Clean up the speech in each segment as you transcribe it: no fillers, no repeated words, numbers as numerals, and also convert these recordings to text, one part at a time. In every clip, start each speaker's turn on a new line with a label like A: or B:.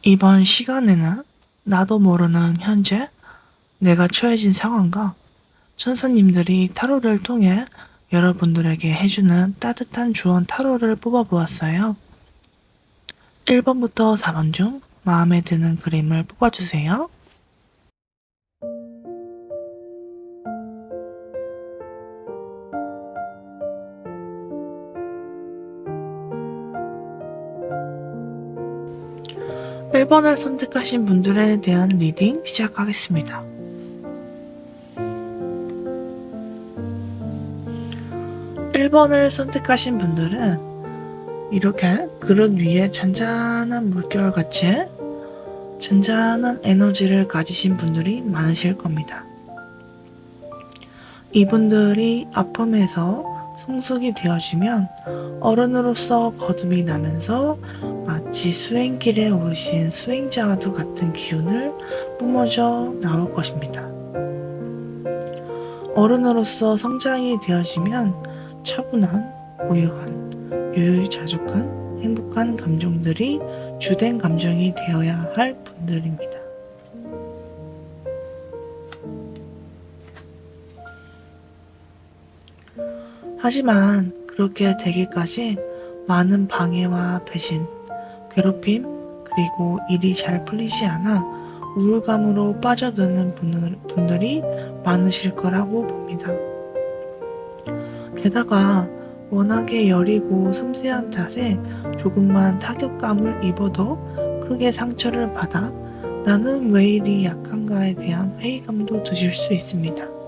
A: 이번 시간에는 나도 모르는 현재 내가 처해진 상황과 천사님들이 타로를 통해 여러분들에게 해주는 따뜻한 조언 타로를 뽑아보았어요. 1번부터 4번 중 마음에 드는 그림을 뽑아주세요. (1) 번을 선택하신 분들에 대한 리딩 시작하겠습니다. 1번을 선택하신 분들은 이렇게 그릇 위에 잔잔한 물결같이 잔잔한 에너지를 가지신 분들이 많으실 겁니다. 이분들이 아픔에서 성숙이 되어지면 어른으로서 거듭이 나면서 마치 수행길에 오르신 수행자와도 같은 기운을 뿜어져 나올 것입니다. 어른으로서 성장이 되어지면 차분한, 고요한, 유유자적한, 행복한 감정들이 주된 감정이 되어야 할 분들입니다. 하지만 그렇게 되기까지 많은 방해와 배신, 괴롭힘, 그리고 일이 잘 풀리지 않아 우울감으로 빠져드는 분들이 많으실 거라고 봅니다. 게다가 워낙에 여리고 섬세한 탓에 조금만 타격감을 입어도 크게 상처를 받아 나는 왜 이리 약한가에 대한 회의감도 드실 수 있습니다.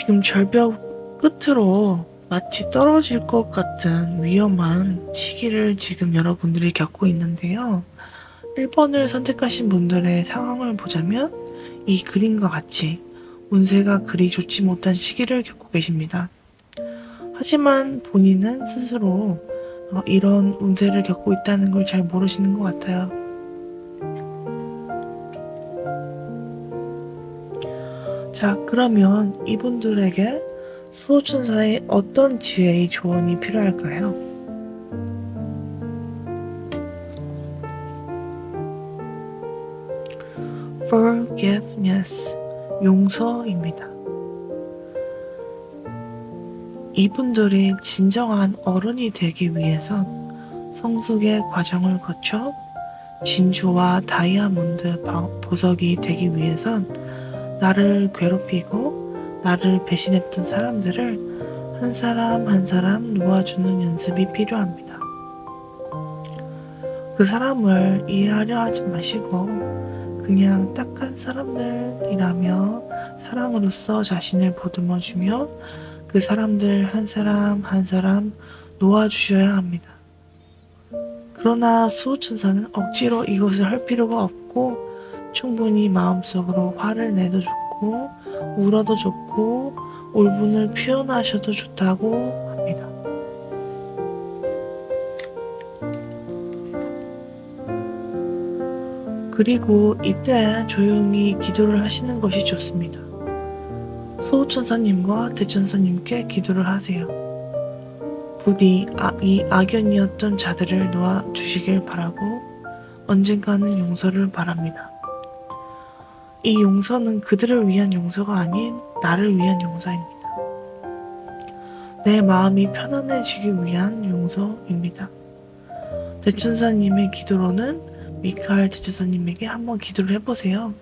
A: 지금 절벽 끝으로 마치 떨어질 것 같은 위험한 시기를 지금 여러분들이 겪고 있는데요. 1번을 선택하신 분들의 상황을 보자면 이 그림과 같이 운세가 그리 좋지 못한 시기를 겪고 계십니다. 하지만 본인은 스스로 이런 운세를 겪고 있다는 걸 잘 모르시는 것 같아요. 자, 그러면 이분들에게 수호천사의 어떤 지혜의 조언이 필요할까요? Forgiveness, 용서입니다. 이분들이 진정한 어른이 되기 위해선 성숙의 과정을 거쳐 진주와 다이아몬드 보석이 되기 위해선 나를 괴롭히고 나를 배신했던 사람들을 한 사람 한 사람 놓아주는 연습이 필요합니다. 그 사람을 이해하려 하지 마시고 그냥 딱한 사람들이라며 사랑으로서 자신을 보듬어주며 그 사람들 한 사람 한 사람 놓아주셔야 합니다. 그러나 수호천사는 억지로 이것을 할 필요가 없고 충분히 마음속으로 화를 내도 좋고 울어도 좋고 울분을 표현하셔도 좋다고 합니다. 그리고 이때 조용히 기도를 하시는 것이 좋습니다. 수호천사님과 대천사님께 기도를 하세요. 부디 이 악연이었던 자들을 놓아주시길 바라고 언젠가는 용서를 바랍니다. 이 용서는 그들을 위한 용서가 아닌 나를 위한 용서입니다. 내 마음이 편안해지기 위한 용서입니다. 대천사님의 기도로는 미카엘 대천사님에게 한번 기도를 해보세요.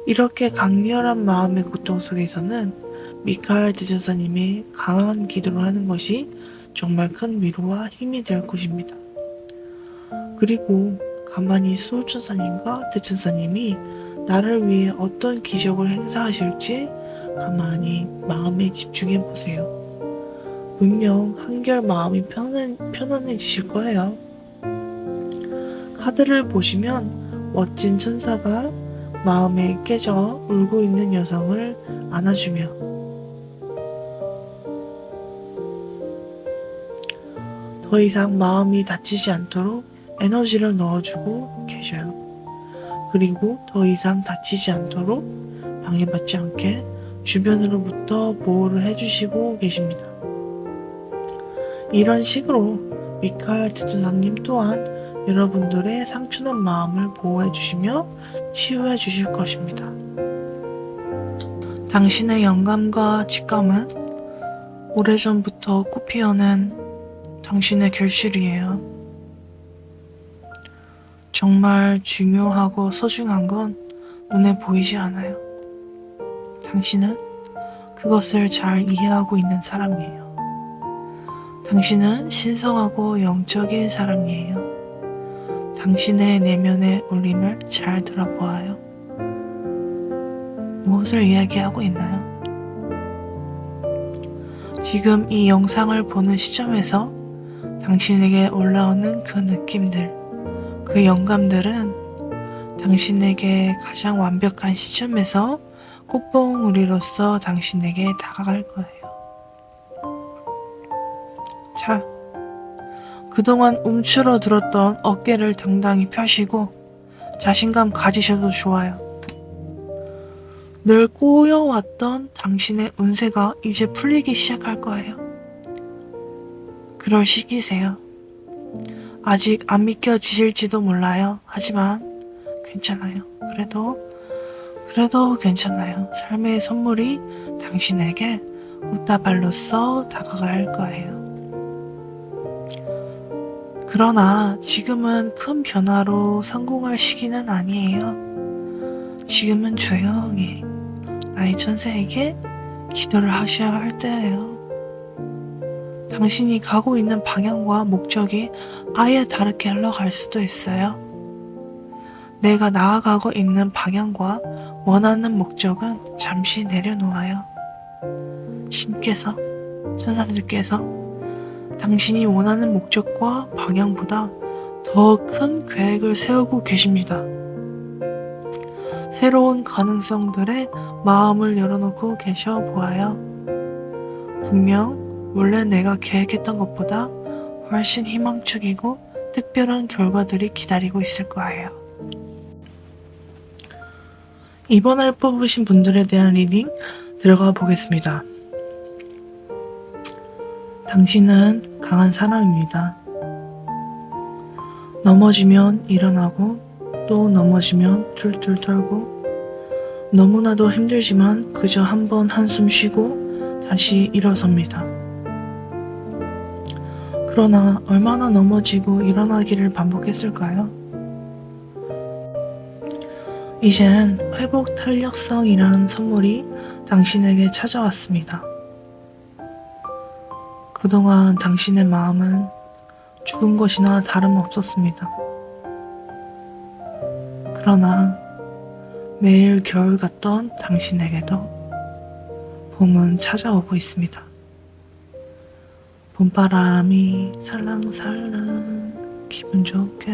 A: 이렇게 강렬한 마음의 고통 속에서는 미카엘 대천사님이 강한 기도를 하는 것이 정말 큰 위로와 힘이 될 것입니다. 그리고 가만히 수호천사님과 대천사님이 나를 위해 어떤 기적을 행사하실지 가만히 마음에 집중해 보세요. 분명 한결 마음이 편안해지실 거예요. 카드를 보시면 멋진 천사가 마음에 깨져 울고 있는 여성을 안아주며 더 이상 마음이 다치지 않도록 에너지를 넣어주고 계셔요. 그리고 더 이상 다치지 않도록 방해받지 않게 주변으로부터 보호를 해주시고 계십니다. 이런 식으로 미카엘 대천사님 또한 여러분들의 상처난 마음을 보호해 주시며 치유해 주실 것입니다. 당신의 영감과 직감은 오래전부터 꽃피어낸 당신의 결실이에요. 정말 중요하고 소중한 건 눈에 보이지 않아요. 당신은 그것을 잘 이해하고 있는 사람이에요. 당신은 신성하고 영적인 사람이에요. 당신의 내면의 울림을 잘 들어보아요. 무엇을 이야기하고 있나요? 지금 이 영상을 보는 시점에서 당신에게 올라오는 그 느낌들, 그 영감들은 당신에게 가장 완벽한 시점에서 꽃봉우리로서 당신에게 다가갈 거예요. 자, 그동안 움츠러들었던 어깨를 당당히 펴시고 자신감 가지셔도 좋아요. 늘 꼬여왔던 당신의 운세가 이제 풀리기 시작할 거예요. 그럴 시기세요. 아직 안 믿겨지실지도 몰라요. 하지만 괜찮아요. 그래도 괜찮아요. 삶의 선물이 당신에게 꽃다발로서 다가갈 거예요. 그러나 지금은 큰 변화로 성공할 시기는 아니에요. 지금은 조용히 나의 천사에게 기도를 하셔야 할 때예요. 당신이 가고 있는 방향과 목적이 아예 다르게 흘러갈 수도 있어요. 내가 나아가고 있는 방향과 원하는 목적은 잠시 내려놓아요. 신께서, 천사들께서 당신이 원하는 목적과 방향보다 더 큰 계획을 세우고 계십니다. 새로운 가능성들에 마음을 열어놓고 계셔 보아요. 분명 원래 내가 계획했던 것보다 훨씬 희망적이고 특별한 결과들이 기다리고 있을 거예요. 이번에 뽑으신 분들에 대한 리딩 들어가 보겠습니다. 당신은 강한 사람입니다. 넘어지면 일어나고 또 넘어지면 툴툴 털고 너무나도 힘들지만 그저 한번 한숨 쉬고 다시 일어섭니다. 그러나 얼마나 넘어지고 일어나기를 반복했을까요? 이젠 회복 탄력성이란 선물이 당신에게 찾아왔습니다. 그동안 당신의 마음은 죽은 것이나 다름없었습니다. 그러나 매일 겨울 같던 당신에게도 봄은 찾아오고 있습니다. 봄바람이 살랑살랑 기분 좋게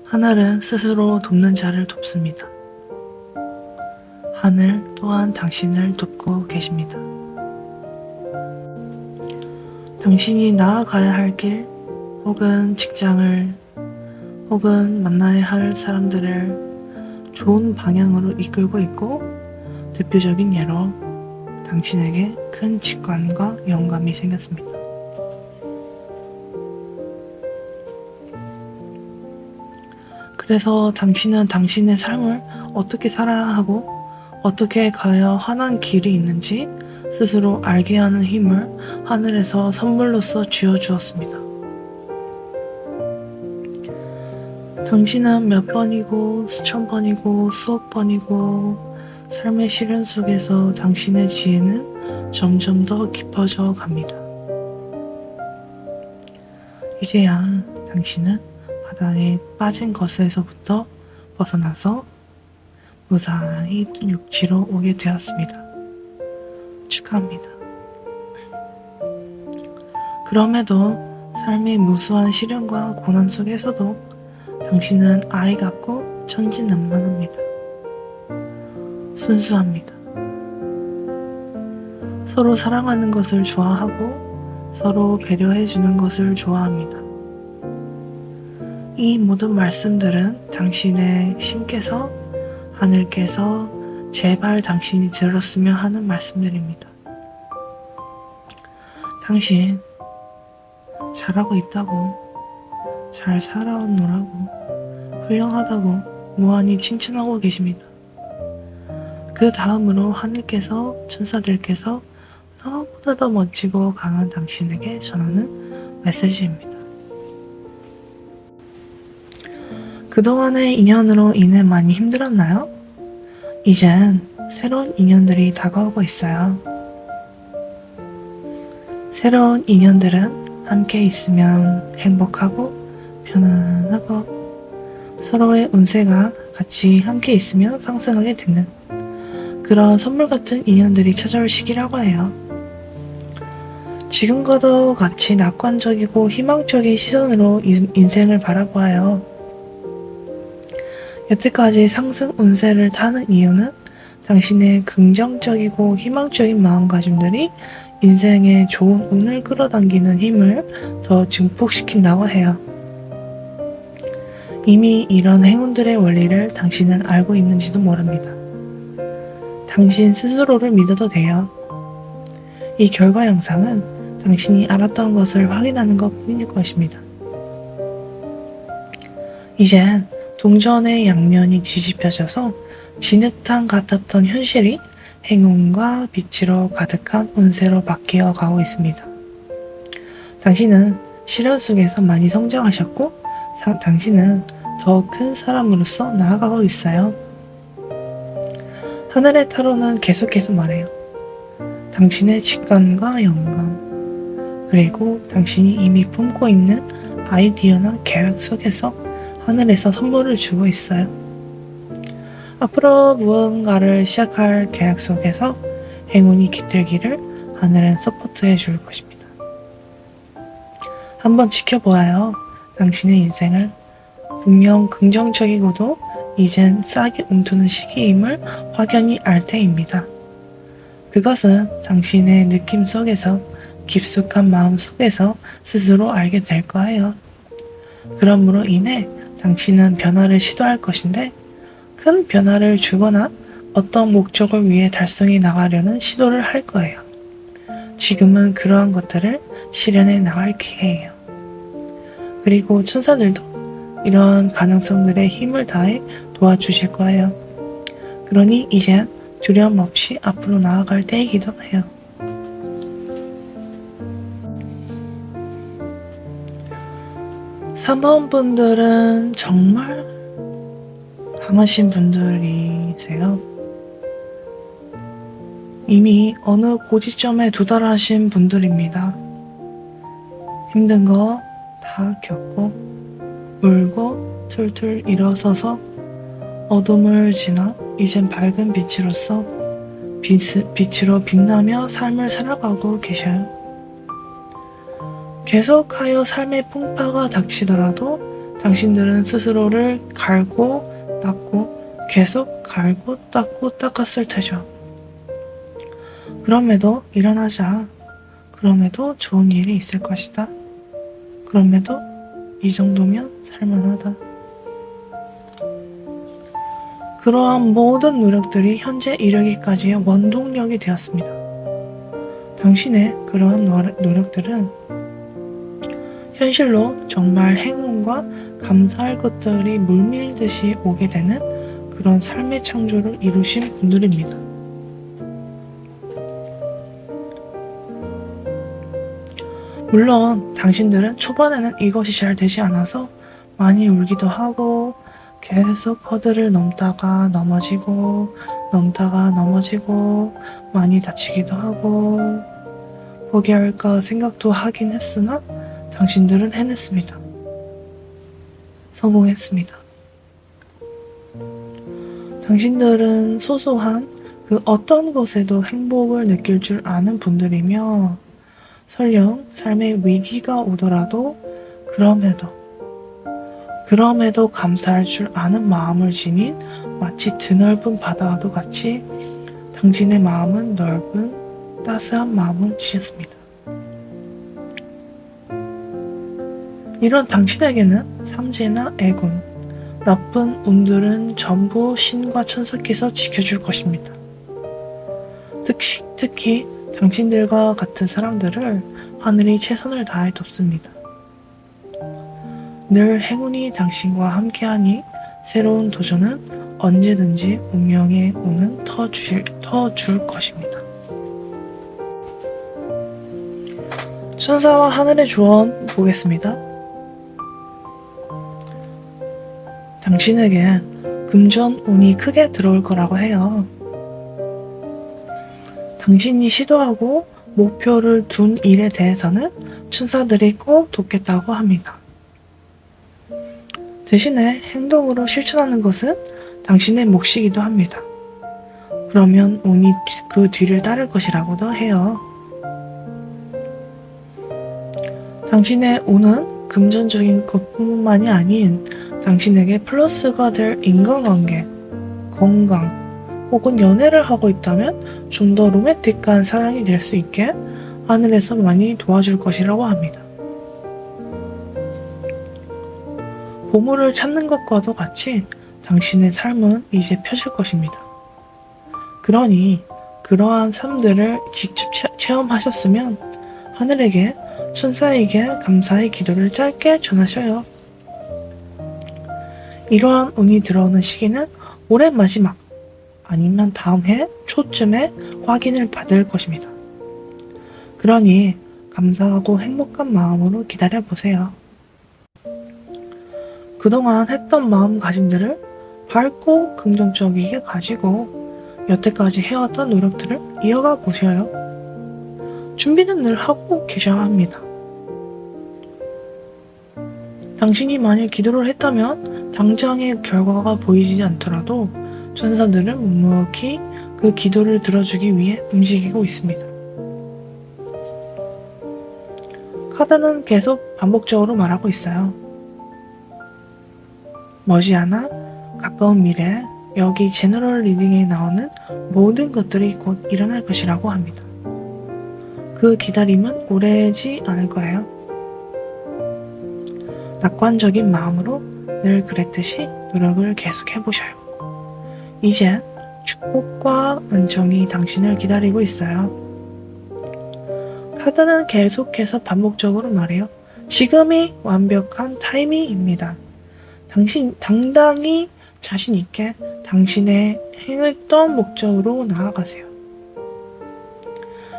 A: 하늘은 스스로 돕는 자를 돕습니다. 하늘 또한 당신을 돕고 계십니다. 당신이 나아가야 할 길, 혹은 직장을, 혹은 만나야 할 사람들을 좋은 방향으로 이끌고 있고, 대표적인 예로 당신에게 큰 직관과 영감이 생겼습니다. 그래서 당신은 당신의 삶을 어떻게 살아야 하고 어떻게 가야 환한 길이 있는지 스스로 알게 하는 힘을 하늘에서 선물로서 쥐어주었습니다. 당신은 몇 번이고 수천 번이고 수억 번이고 삶의 시련 속에서 당신의 지혜는 점점 더 깊어져 갑니다. 이제야 당신은 바다에 빠진 것에서부터 벗어나서 무사히 육지로 오게 되었습니다. 축하합니다. 그럼에도 삶의 무수한 시련과 고난 속에서도 당신은 아이 같고 천진난만합니다. 순수합니다. 서로 사랑하는 것을 좋아하고 서로 배려해주는 것을 좋아합니다. 이 모든 말씀들은 당신의 신께서, 하늘께서 제발 당신이 들었으면 하는 말씀들입니다. 당신 잘하고 있다고, 잘 살아오느라고, 훌륭하다고 무한히 칭찬하고 계십니다. 그 다음으로 하늘께서, 천사들께서 너무나 더 멋지고 강한 당신에게 전하는 메시지입니다. 그동안의 인연으로 인해 많이 힘들었나요? 이젠 새로운 인연들이 다가오고 있어요. 새로운 인연들은 함께 있으면 행복하고 편안하고 서로의 운세가 같이 함께 있으면 상승하게 되는 그런 선물 같은 인연들이 찾아올 시기라고 해요. 지금과도 같이 낙관적이고 희망적인 시선으로 인생을 바라보아요. 여태까지 상승 운세를 타는 이유는 당신의 긍정적이고 희망적인 마음가짐들이 인생에 좋은 운을 끌어당기는 힘을 더 증폭시킨다고 해요. 이미 이런 행운들의 원리를 당신은 알고 있는지도 모릅니다. 당신 스스로를 믿어도 돼요. 이 결과 영상은 당신이 알았던 것을 확인하는 것 뿐일 것입니다. 이젠 동전의 양면이 뒤집혀져서 진흙탕 같았던 현실이 행운과 빛으로 가득한 운세로 바뀌어 가고 있습니다. 당신은 시련 속에서 많이 성장하셨고 당신은 더 큰 사람으로서 나아가고 있어요. 하늘의 타로는 계속해서 말해요. 당신의 직관과 영감, 그리고 당신이 이미 품고 있는 아이디어나 계획 속에서 하늘에서 선물을 주고 있어요. 앞으로 무언가를 시작할 계획 속에서 행운이 깃들기를 하늘은 서포트해 줄 것입니다. 한번 지켜보아요. 당신의 인생을. 분명 긍정적이고도 이젠 싹이 움트는 시기임을 확연히 알 때입니다. 그것은 당신의 느낌 속에서 깊숙한 마음 속에서 스스로 알게 될 거예요. 그러므로 인해 당신은 변화를 시도할 것인데 큰 변화를 주거나 어떤 목적을 위해 달성해 나가려는 시도를 할 거예요. 지금은 그러한 것들을 실현해 나갈 기회예요. 그리고 천사들도 이러한 가능성들에 힘을 다해 도와주실 거예요. 그러니 이젠 두려움 없이 앞으로 나아갈 때이기도 해요. 사모분들은 정말 강하신 분들이세요. 이미 어느 고지점에 도달하신 분들입니다. 힘든 거 다 겪고 울고 툴툴 일어서서 어둠을 지나 이젠 밝은 빛으로서 빛으로 빛나며 삶을 살아가고 계셔요. 계속하여 삶의 풍파가 닥치더라도 당신들은 스스로를 갈고 닦고 계속 갈고 닦고 닦았을 테죠. 그럼에도 일어나자. 그럼에도 좋은 일이 있을 것이다. 그럼에도 이 정도면 살만하다. 그러한 모든 노력들이 현재 이르기까지의 원동력이 되었습니다. 당신의 그러한 노력들은 현실로 정말 행운과 감사할 것들이 물밀듯이 오게 되는 그런 삶의 창조를 이루신 분들입니다. 물론 당신들은 초반에는 이것이 잘 되지 않아서 많이 울기도 하고 계속 허들을 넘다가 넘어지고 많이 다치기도 하고 포기할까 생각도 하긴 했으나 당신들은 해냈습니다. 성공했습니다. 당신들은 소소한 그 어떤 것에도 행복을 느낄 줄 아는 분들이며 설령 삶의 위기가 오더라도 그럼에도 감사할 줄 아는 마음을 지닌 마치 드넓은 바다와도 같이 당신의 마음은 넓은 따스한 마음을 지었습니다. 이런 당신에게는 삼재나 애군, 나쁜 운들은 전부 신과 천사께서 지켜줄 것입니다. 특히 당신들과 같은 사람들을 하늘이 최선을 다해 돕습니다. 늘 행운이 당신과 함께하니 새로운 도전은 언제든지 운명의 운은 터줄 것입니다. 천사와 하늘의 조언 보겠습니다. 당신에게 금전 운이 크게 들어올 거라고 해요. 당신이 시도하고 목표를 둔 일에 대해서는 천사들이 꼭 돕겠다고 합니다. 대신에 행동으로 실천하는 것은 당신의 몫이기도 합니다. 그러면 운이 그 뒤를 따를 것이라고도 해요. 당신의 운은 금전적인 것뿐만이 아닌 당신에게 플러스가 될 인간관계, 건강, 혹은 연애를 하고 있다면 좀 더 로맨틱한 사랑이 될 수 있게 하늘에서 많이 도와줄 것이라고 합니다. 보물을 찾는 것과도 같이 당신의 삶은 이제 펴질 것입니다. 그러니 그러한 삶들을 직접 체험하셨으면 하늘에게, 천사에게 감사의 기도를 짧게 전하셔요. 이러한 운이 들어오는 시기는 올해 마지막 아니면 다음 해 초쯤에 확인을 받을 것입니다. 그러니 감사하고 행복한 마음으로 기다려보세요. 그동안 했던 마음가짐들을 밝고 긍정적이게 가지고 여태까지 해왔던 노력들을 이어가 보셔요. 준비는 늘 하고 계셔야 합니다. 당신이 만일 기도를 했다면 당장의 결과가 보이지 않더라도 천사들은 묵묵히 그 기도를 들어주기 위해 움직이고 있습니다. 카드는 계속 반복적으로 말하고 있어요. 머지않아 가까운 미래 여기 제너럴 리딩에 나오는 모든 것들이 곧 일어날 것이라고 합니다. 그 기다림은 오래지 않을 거예요. 낙관적인 마음으로 늘 그랬듯이 노력을 계속 해보셔요. 이제 축복과 은총이 당신을 기다리고 있어요. 카드는 계속해서 반복적으로 말해요. 지금이 완벽한 타이밍입니다. 당당히 자신 있게 당신의 행했던 목적으로 나아가세요.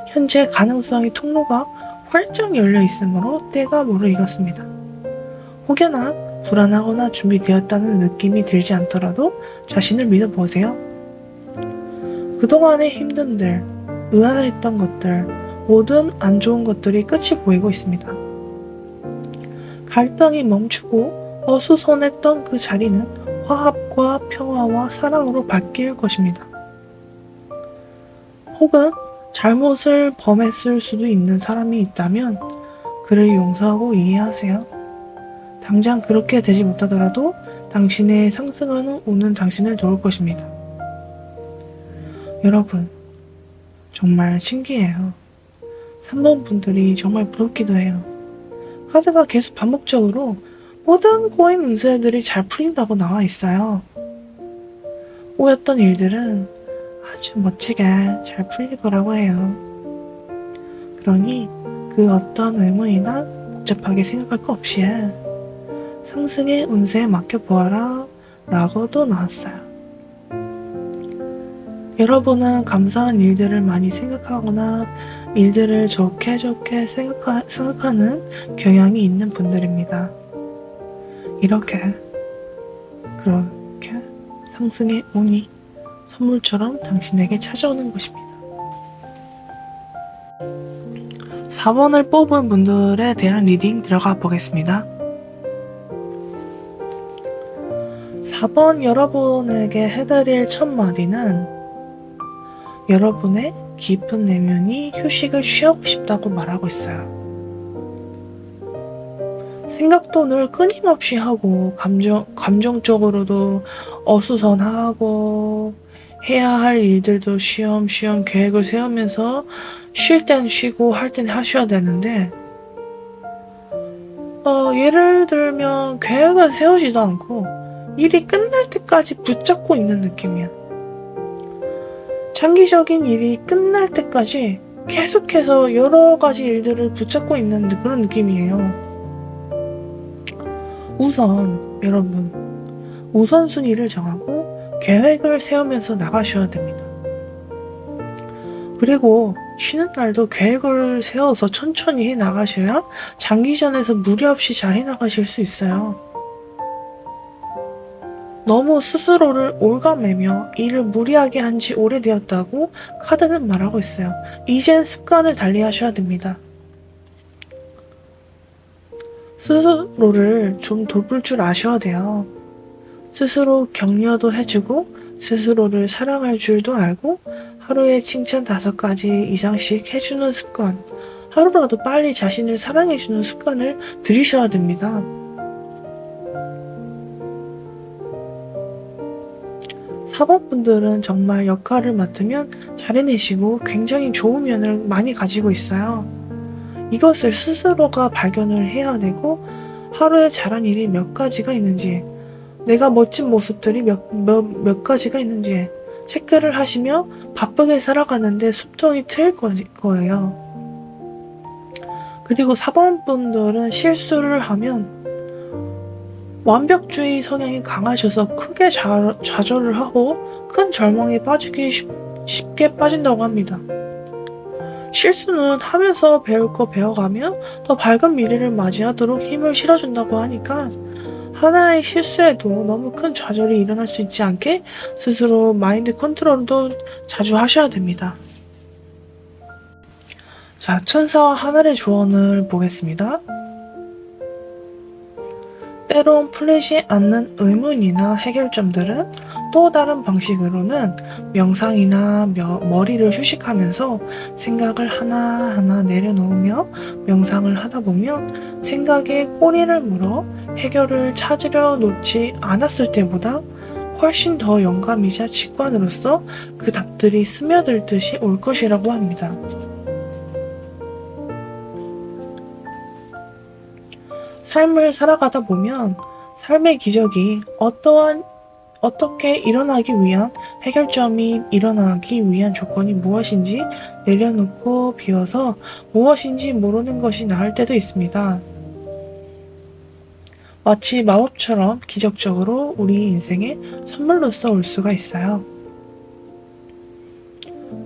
A: 현재 가능성의 통로가 활짝 열려 있으므로 때가 무르익었습니다. 혹여나 불안하거나 준비되었다는 느낌이 들지 않더라도 자신을 믿어보세요. 그동안의 힘듦들, 의아했던 것들, 모든 안 좋은 것들이 끝이 보이고 있습니다. 갈등이 멈추고 어수선했던 그 자리는 화합과 평화와 사랑으로 바뀔 것입니다. 혹은 잘못을 범했을 수도 있는 사람이 있다면 그를 용서하고 이해하세요. 당장 그렇게 되지 못하더라도 당신의 상승하는 운은 당신을 도울 것입니다. 여러분, 정말 신기해요. 3번 분들이 정말 부럽기도 해요. 카드가 계속 반복적으로 모든 꼬인 운세들이 잘 풀린다고 나와 있어요. 꼬였던 일들은 아주 멋지게 잘 풀릴 거라고 해요. 그러니 그 어떤 의문이나 복잡하게 생각할 거 없이 상승의 운세에 맡겨보아라 라고도 나왔어요. 여러분은 감사한 일들을 많이 생각하거나 일들을 좋게 생각하는 경향이 있는 분들입니다. 그렇게 상승의 운이 선물처럼 당신에게 찾아오는 것입니다. 4번을 뽑은 분들에 대한 리딩 들어가 보겠습니다. 4번 여러분에게 해드릴 첫 마디는 여러분의 깊은 내면이 휴식을 취하고 싶다고 말하고 있어요. 생각도 늘 끊임없이 하고 감정적으로도 어수선하고 해야 할 일들도 쉬엄쉬엄 계획을 세우면서 쉴 땐 쉬고 할 땐 하셔야 되는데 예를 들면 계획을 세우지도 않고 일이 끝날 때까지 붙잡고 있는 느낌이야. 장기적인 일이 끝날 때까지 계속해서 여러 가지 일들을 붙잡고 있는 그런 느낌이에요. 우선 여러분, 우선순위를 정하고 계획을 세우면서 나가셔야 됩니다. 그리고 쉬는 날도 계획을 세워서 천천히 해 나가셔야 장기전에서 무리 없이 잘 해 나가실 수 있어요. 너무 스스로를 올가매며 일을 무리하게 한 지 오래되었다고 카드는 말하고 있어요. 이젠 습관을 달리하셔야 됩니다. 스스로를 좀 돌볼 줄 아셔야 돼요. 스스로 격려도 해주고 스스로를 사랑할 줄도 알고 하루에 칭찬 5가지 이상씩 해주는 습관, 하루라도 빨리 자신을 사랑해주는 습관을 들이셔야 됩니다. 사범분들은 정말 역할을 맡으면 잘해내시고 굉장히 좋은 면을 많이 가지고 있어요. 이것을 스스로가 발견을 해야 되고 하루에 잘한 일이 몇 가지가 있는지, 내가 멋진 모습들이 몇 가지가 있는지 체크를 하시며 바쁘게 살아가는데 숨통이 트일 거예요. 그리고 사범분들은 실수를 하면 완벽주의 성향이 강하셔서 크게 좌절을 하고 큰 절망에 빠지기 쉽게 빠진다고 합니다. 실수는 하면서 배울 거 배워가며 더 밝은 미래를 맞이하도록 힘을 실어준다고 하니까 하나의 실수에도 너무 큰 좌절이 일어날 수 있지 않게 스스로 마인드 컨트롤도 자주 하셔야 됩니다. 자, 천사와 하늘의 조언을 보겠습니다. 때론 풀리지 않는 의문이나 해결점들은 또 다른 방식으로는 명상이나 머리를 휴식하면서 생각을 하나하나 내려놓으며 명상을 하다 보면 생각에 꼬리를 물어 해결을 찾으려 놓지 않았을 때보다 훨씬 더 영감이자 직관으로서 그 답들이 스며들듯이 올 것이라고 합니다. 삶을 살아가다 보면 삶의 기적이 어떻게 일어나기 위한 해결점이 일어나기 위한 조건이 무엇인지 내려놓고 비워서 무엇인지 모르는 것이 나을 때도 있습니다. 마치 마법처럼 기적적으로 우리 인생에 선물로서 올 수가 있어요.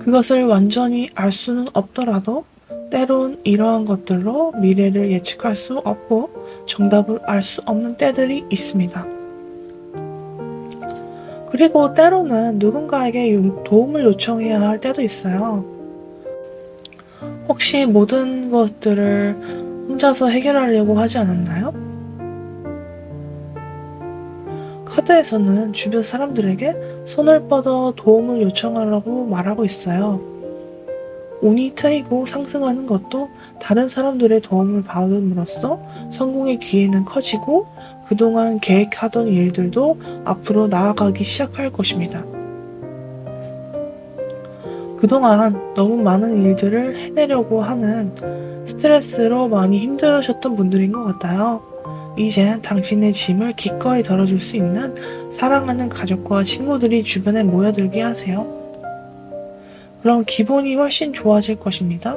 A: 그것을 완전히 알 수는 없더라도 때론 이러한 것들로 미래를 예측할 수 없고 정답을 알 수 없는 때들이 있습니다. 그리고 때로는 누군가에게 도움을 요청해야 할 때도 있어요. 혹시 모든 것들을 혼자서 해결하려고 하지 않았나요? 카드에서는 주변 사람들에게 손을 뻗어 도움을 요청하라고 말하고 있어요. 운이 트이고 상승하는 것도 다른 사람들의 도움을 받음으로써 성공의 기회는 커지고 그동안 계획하던 일들도 앞으로 나아가기 시작할 것입니다. 그동안 너무 많은 일들을 해내려고 하는 스트레스로 많이 힘드셨던 분들인 것 같아요. 이젠 당신의 짐을 기꺼이 덜어줄 수 있는 사랑하는 가족과 친구들이 주변에 모여들게 하세요. 그럼 기분이 훨씬 좋아질 것입니다.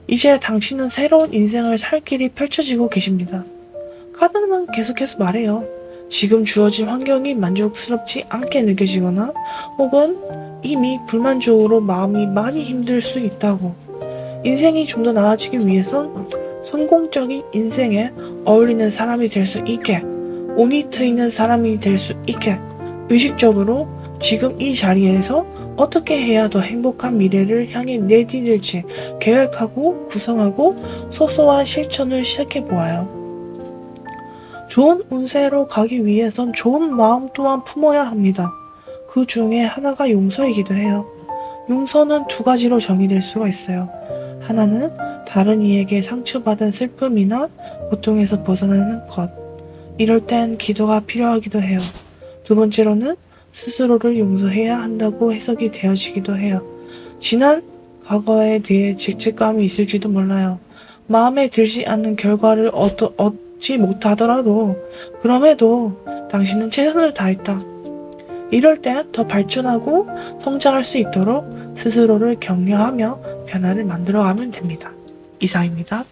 A: 이제 당신은 새로운 인생을 살 길이 펼쳐지고 계십니다. 카드는 계속해서 말해요. 지금 주어진 환경이 만족스럽지 않게 느껴지거나 혹은 이미 불만족으로 마음이 많이 힘들 수 있다고. 인생이 좀 더 나아지기 위해선 성공적인 인생에 어울리는 사람이 될 수 있게, 운이 트이는 사람이 될 수 있게 의식적으로 지금 이 자리에서 어떻게 해야 더 행복한 미래를 향해 내디딜지 계획하고 구성하고 소소한 실천을 시작해 보아요. 좋은 운세로 가기 위해선 좋은 마음 또한 품어야 합니다. 그 중에 하나가 용서이기도 해요. 용서는 2가지로 정의될 수가 있어요. 하나는 다른 이에게 상처받은 슬픔이나 고통에서 벗어나는 것. 이럴 땐 기도가 필요하기도 해요. 2번째로는 스스로를 용서해야 한다고 해석이 되어지기도 해요. 지난 과거에 대해 죄책감이 있을지도 몰라요. 마음에 들지 않는 결과를 얻지 못하더라도 그럼에도 당신은 최선을 다했다. 이럴 땐 더 발전하고 성장할 수 있도록 스스로를 격려하며 변화를 만들어가면 됩니다. 이상입니다.